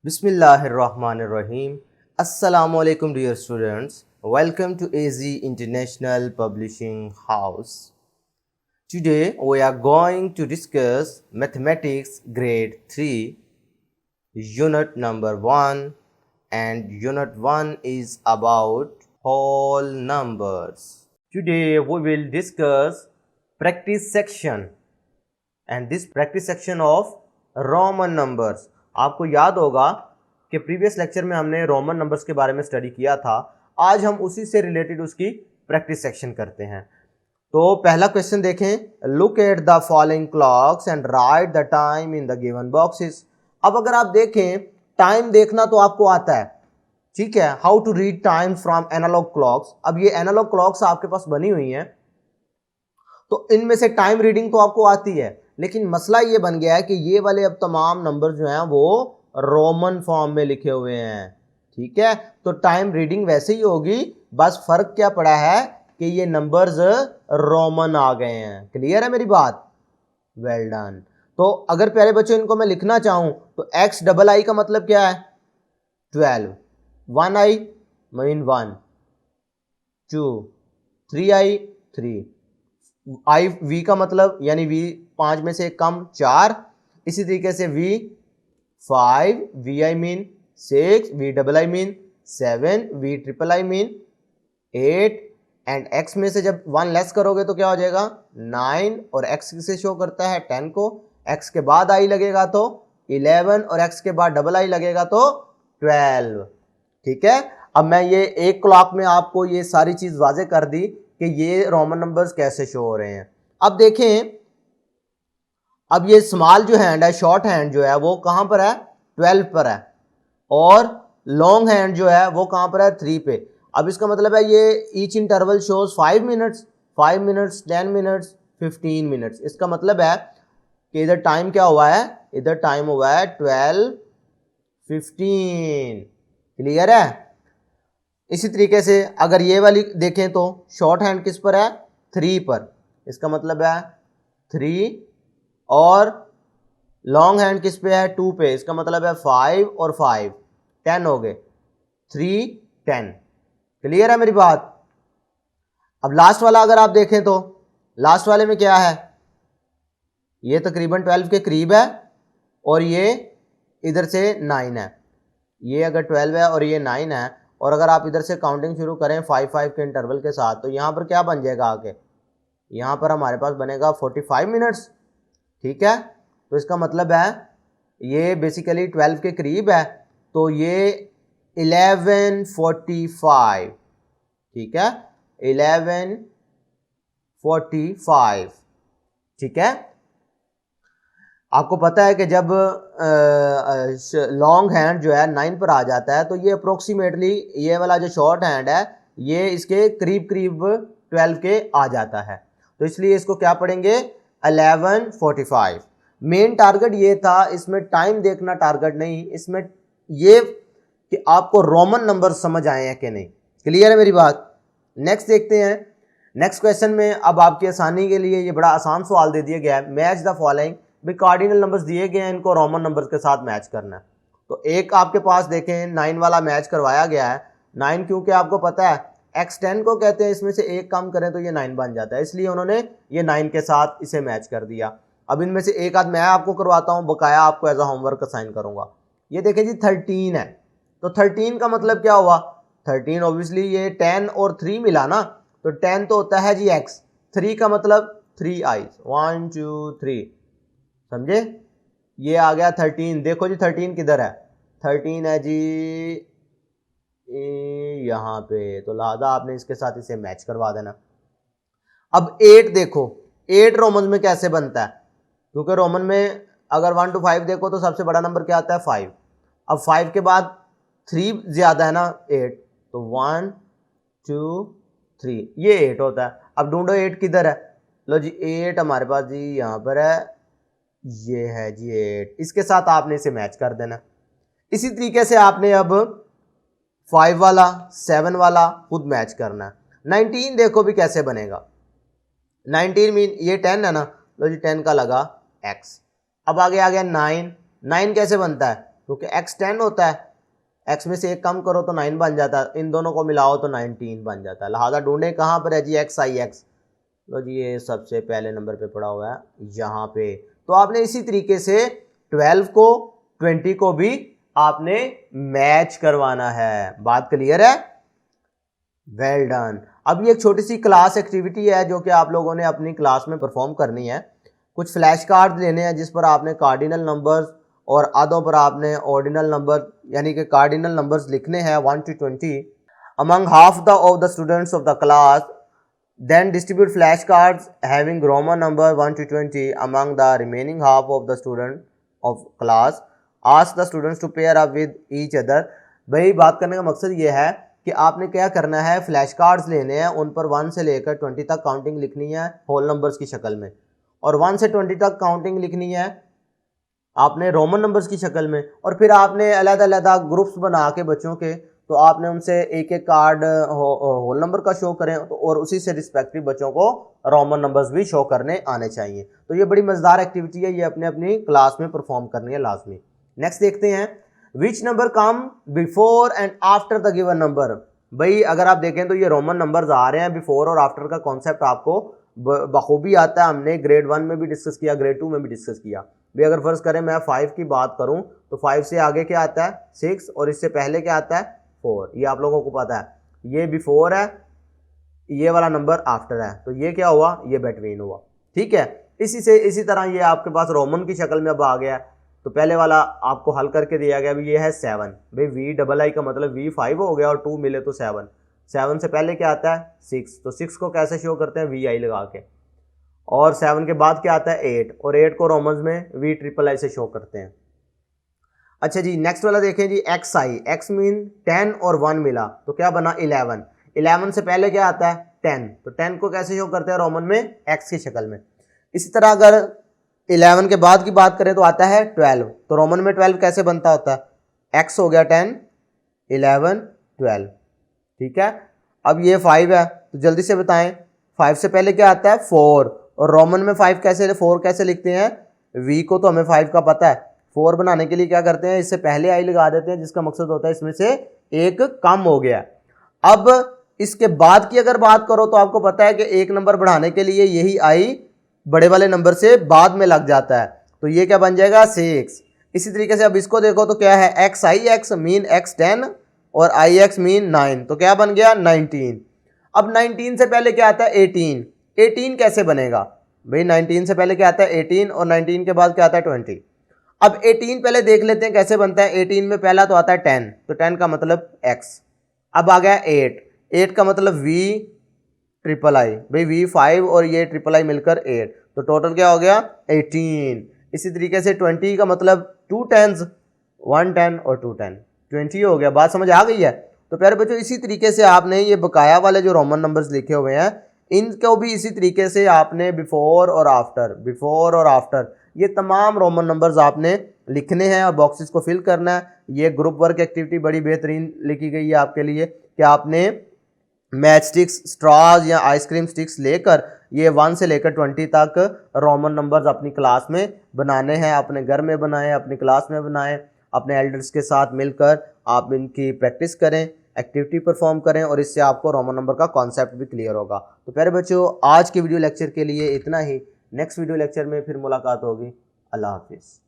Bismillahirrahmanirrahim. Assalamu alaikum dear students. Welcome to AZ International Publishing House. Today we are going to discuss Mathematics Grade 3 Unit number 1, and Unit 1 is about whole numbers. Today we will discuss practice section, and this practice section of Roman numbers. आपको याद होगा कि previous lecture में हमने Roman numbers के बारे में study किया था। आज हम उसी से रिलेटेड उसकी प्रैक्टिस सेक्शन करते हैं। तो पहला क्वेश्चन देखें, look at the following clocks and right the time in the given boxes. अब अगर आप देखें, टाइम देखना तो आपको आता है, ठीक है, how to read time from analog clocks. अब ये एनालॉग क्लॉक्स आपके पास बनी हुई हैं, तो इनमें से टाइम रीडिंग तो आपको आती है, लेकिन मसला ये बन गया है कि ये वाले अब तमाम नंबर जो हैं वो रोमन फॉर्म में लिखे हुए हैं, ठीक है। तो टाइम रीडिंग वैसे ही होगी, बस फर्क क्या पड़ा है कि ये नंबर्स रोमन आ गए हैं। क्लियर है मेरी बात? Well done. तो अगर प्यारे बच्चों इनको मैं लिखना चाहूं तो एक्स डबल आई का मतलब क्या है? 12, 1 I mean 1, 2, 3 I 3, I we का मतलब यानी वी 5 में से कम 4, इसी तरीके से V 5, V I mean 6, V double I mean 7, V triple I mean 8, and X में से जब 1 लेस करोगे तो क्या हो जाएगा? 9, और एक्स से शो करता है 10 को, एक्स के बाद आई लगेगा तो 11, और एक्स के बाद डबल आई लगेगा तो 12, ठीक है। अब मैं ये एक क्लॉक में आपको ये सारी चीज वाजे कर दी कि ये रोमन नंबर्स कैसे शो हो रहे हैं। अब देखें, अब ये स्मॉल जो हैंड है, शॉर्ट हैंड जो है वो कहां पर है? 12 पर है, और लॉन्ग हैंड जो है वो कहां पर है? 3 पे। अब इसका मतलब है ये each interval shows 5 minutes, 5 minutes, 10 minutes, 15 minutes. इसका मतलब है कि इधर टाइम क्या हुआ है? इधर टाइम हुआ है 12:15। क्लियर है? इसी तरीके से अगर ये वाली देखें तो शॉर्ट हैंड किस पर है? 3 पर, इसका मतलब है 3, और लॉन्ग हैंड किस पे है? 2 पे, इसका मतलब है 5 और 5, 10 हो गए, 3, 10। क्लियर है मेरी बात? अब लास्ट वाला अगर आप देखें तो लास्ट वाले में क्या है? ये तकरीबन 12 के करीब है, और ये इधर से 9 है। ये अगर 12 है और ये 9 है, और अगर आप इधर से काउंटिंग शुरू करें 5-5 के इंटरवल के साथ, तो यहाँ पर क्या बन जाएगा आगे? यहाँ पर हमारे पास बनेगा 45 मिनट्स, ठीक है। तो इसका मतलब है ये बेसिकली 12 के करीब है, तो ये 11:45, ठीक है, 11:45, ठीक है। आपको पता है कि जब लॉन्ग हैंड जो है 9 पर आ जाता है, तो ये अप्रोक्सीमेटली ये वाला जो शॉर्ट हैंड है ये इसके करीब करीब 12 के आ जाता है, तो इसलिए इसको क्या पढ़ेंगे? 11:45। मेन टारगेट ये था, इसमें टाइम देखना टारगेट नहीं, इसमें ये कि आपको रोमन नंबर समझ आए हैं कि नहीं। क्लियर है मेरी बात? नेक्स्ट देखते हैं। नेक्स्ट क्वेश्चन में अब आपकी आसानी के लिए ये बड़ा आसान सवाल दे दिया गया है, मैच द फॉलोइंग। भी कार्डिनल नंबर्स दिए गए हैं, इनको रोमन नंबर्स के साथ मैच करना है। तो एक आपके पास देखें 9 वाला मैच करवाया गया है। 9 क्योंकि आपको पता है x 10 को कहते हैं, इसमें से एक कम करें तो ये 9 बन जाता है, इसलिए उन्होंने ये 9 के साथ इसे मैच कर दिया। अब इनमें से एक आध मैं आपको करवाता हूँ, बकाया आपको एज अ होमवर्क असाइन करूंगा। ये देखें जी 13 है, तो 13 का मतलब क्या हुआ? 13 ऑब्वियसली ये 10 और 3 मिला ना, तो 10 तो होता है जी x, 3 का मतलब 3 आईज, 1 2 3, समझे? ये आ गया 13। देखो जी 13 किधर है? 13 है जी यहाँ पे, तो लिहाजा आपने इसके साथ इसे मैच करवा देना। अब 8 देखो, 8 रोमन में कैसे बनता है? क्योंकि रोमन में अगर 1 to 5 देखो तो सबसे बड़ा नंबर क्या आता है? 5। अब 5 के बाद 3 ज्यादा है ना, 8, तो 1 2 3, ये 8 होता है। अब ढूंढो 8 किधर है? लो जी 8 हमारे पास जी यहाँ पर है, ये है जी 8, इसके साथ आपने इसे मैच कर देना। इसी तरीके से आपने अब 5 वाला 7 वाला खुद मैच करना है। 19 देखो भी कैसे बनेगा? 19 मीन ये 10 है ना, लो जी 10 का लगा x। अब आगे आ गया 9, 9 कैसे बनता है? क्योंकि x 10 होता है, x में से एक कम करो तो 9 बन जाता है, इन दोनों को मिलाओ तो 19 बन जाता है। लिहाजा ढूंढे कहाँ पर है जी x i x, तो जी ये सबसे पहले नंबर पे पड़ा हुआ है यहाँ पे। तो आपने इसी तरीके से 12 को 20 को भी आपने मैच करवाना है। बात क्लियर है? Well done. अब ये एक छोटी सी क्लास एक्टिविटी है जो कि आप लोगों ने अपनी क्लास में परफॉर्म करनी है। कुछ फ्लैश कार्ड लेने हैं जिस पर आपने कार्डिनल नंबर्स और आधों पर आपने ऑर्डिनल नंबर यानी कि कार्डिनल नंबर्स लिखने हैं 1 to 20 among half of the students of the class. Then distribute flash cards having Roman number 1 to 20 among the remaining half of the student of class. Ask the students to pair up with each other. भाई बात करने का मकसद ये है कि आपने क्या करना है, फ्लैश कार्ड्स लेने हैं, उन पर 1 से लेकर 20 तक काउंटिंग लिखनी है होल नंबर्स की शक्ल में, और 1 से 20 तक काउंटिंग लिखनी है आपने रोमन नंबर्स की शक्ल में। और फिर आपने अलग-अलग ग्रुप्स बना के बच्चों के, तो आपने उनसे एक एक कार्ड होल नंबर का शो करें, तो और उसी से रिस्पेक्टिव बच्चों को रोमन नंबर्स भी शो करने आने चाहिए। तो ये बड़ी मज़ेदार एक्टिविटी है, ये अपने अपनी क्लास में परफॉर्म करनी है लाजमी। नेक्स्ट देखते हैं, which number come before and after the given number. भाई अगर आप देखें तो ये रोमन नंबर्स आ रहे हैं, बिफोर और आफ्टर का कॉन्सेप्ट आपको बखूबी आता है। हमने ग्रेड 1 में भी डिस्कस किया, ग्रेड 2 में भी डिस्कस किया। भाई अगर फर्ज करें मैं 5 की बात करूं तो 5 से आगे क्या आता है 6, और इससे पहले क्या आता है 4। ये आप लोगों को पता है, ये बिफोर है, ये वाला नंबर आफ्टर है, तो ये क्या हुआ, ये बिटवीन हुआ। ठीक है, इसी तरह ये आपके पास रोमन की शक्ल में अब आ गया। तो पहले वाला आपको हल करके दिया गया, ये है 7। भाई V का मतलब V5 हो गया और 2 मिले तो 7। 7 से पहले क्या आता है 6, तो 6 को कैसे शो करते हैं VI लगा के, और 7 के बाद क्या आता है 8, और 8 को रोमन्स में VIII से शो करते हैं। अच्छा जी, नेक्स्ट वाला देखें जी, XI, X मीन 10 और 1 मिला तो क्या बना 11। 11 से पहले क्या आता है 10, तो 10 को कैसे शो करते हैं रोमन में X की शक्ल में। इसी तरह अगर 11 के बाद की बात करें तो आता है 12, तो रोमन में 12 कैसे बनता होता है, X हो गया 10 11 12। ठीक है, अब ये 5 है, तो जल्दी से बताएं 5 से पहले क्या आता है 4, और रोमन में 4 कैसे लिखते हैं, V को तो हमें 5 का पता है, 4 बनाने के लिए क्या करते हैं, इससे पहले आई लगा देते हैं, जिसका मकसद होता है इसमें से एक कम हो गया। अब इसके बाद की अगर बात करो तो आपको पता है कि एक नंबर बढ़ाने के लिए यही आई बड़े वाले नंबर से बाद में लग जाता है, तो ये क्या बन जाएगा 6। इसी तरीके से अब इसको देखो तो क्या है XIX मीन X 10 और IX मीन 9, तो क्या बन गया 19। अब 19 से पहले क्या आता है 18। 18 कैसे बनेगा भाई, 19 से पहले क्या आता है 18 और 19 के बाद क्या आता है 20। अब 18 पहले देख लेते हैं कैसे बनता है। 18 में पहला तो आता है 10, तो 10 का मतलब X। अब आ गया 8 का मतलब VIII, भाई V5 और ये III मिलकर 8, तो टोटल क्या हो गया 18। इसी तरीके से 20 का मतलब 2 10s, 1 10 और 2 10, 20 हो गया। बात समझ आ गई है? तो प्यारे बच्चों इसी तरीके से आपने ये बकाया वाले जो रोमन नंबर्स लिखे हुए हैं इनको भी इसी तरीके से आपने बिफोर और आफ्टर ये तमाम रोमन नंबर्स आपने लिखने हैं और बॉक्सेस को फिल करना है। ये ग्रुप वर्क एक्टिविटी बड़ी बेहतरीन लिखी गई है आपके लिए कि आपने मैच स्टिक्स, स्ट्रॉज या आइसक्रीम स्टिक्स लेकर ये 1 से लेकर 20 तक रोमन नंबर्स अपनी क्लास में बनाने हैं। अपने घर में बनाएं, अपनी क्लास में बनाएं, अपने एल्डर्स के साथ मिलकर आप इनकी प्रैक्टिस करें, एक्टिविटी परफॉर्म करें, और इससे आपको रोमन नंबर का कॉन्सेप्ट भी क्लियर होगा। तो प्यारे बच्चों आज के वीडियो लेक्चर के लिए इतना ही। नेक्स्ट वीडियो लेक्चर में फिर मुलाकात होगी। अल्लाह हाफिज़।